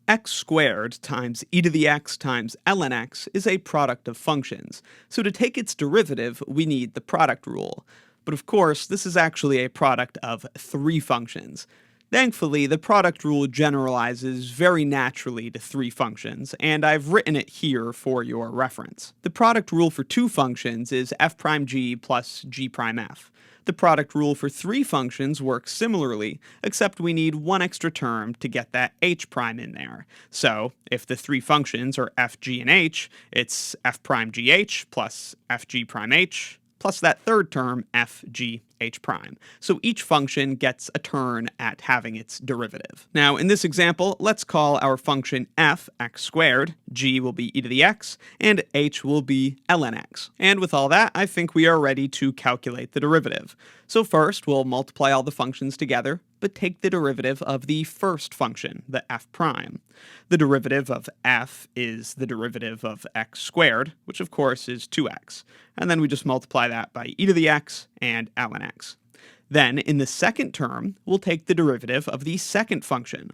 X squared times e to the x times ln x is a product of functions, so to take its derivative, we need the product rule. But of course, this is actually a product of three functions. Thankfully, the product rule generalizes very naturally to three functions, and I've written it here for your reference. The product rule for two functions is f prime g plus g prime f. The product rule for three functions works similarly, except we need one extra term to get that h prime in there. So, if the three functions are f, g, and h, it's f prime gh plus f g prime h plus that third term, f, g, h prime. So each function gets a turn at having its derivative. Now, in this example, let's call our function f x squared, g will be e to the x, and h will be ln x. And with all that, I think we are ready to calculate the derivative. So first, we'll multiply all the functions together, but take the derivative of the first function, the f prime. The derivative of f is the derivative of x squared, which of course is 2x. And then we just multiply that by e to the x and ln x. Then, in the second term, we'll take the derivative of the second function.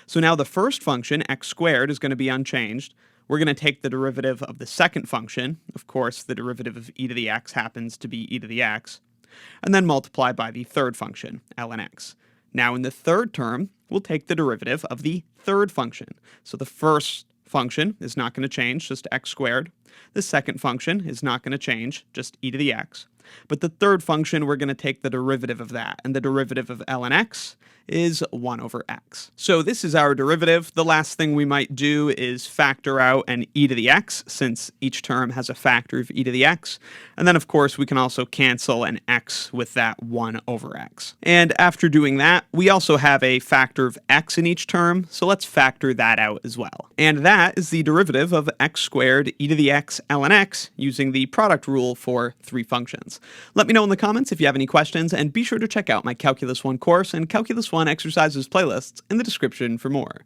So now the first function, x squared, is going to be unchanged. We're going to take the derivative of the second function. Of course, the derivative of e to the x happens to be e to the x. And then multiply by the third function, ln x. Now in the third term, we'll take the derivative of the third function. So the first function is not going to change, just x squared. The second function is not going to change, just e to the x. But the third function, we're going to take the derivative of that, and the derivative of ln x is 1 over x. So this is our derivative. The last thing we might do is factor out an e to the x, since each term has a factor of e to the x. And then, of course, we can also cancel an x with that 1 over x. And after doing that, we also have a factor of x in each term, so let's factor that out as well. And that is the derivative of x squared e to the x ln x using the product rule for three functions. Let me know in the comments if you have any questions, and be sure to check out my Calculus 1 course and Calculus 1 exercises playlists in the description for more.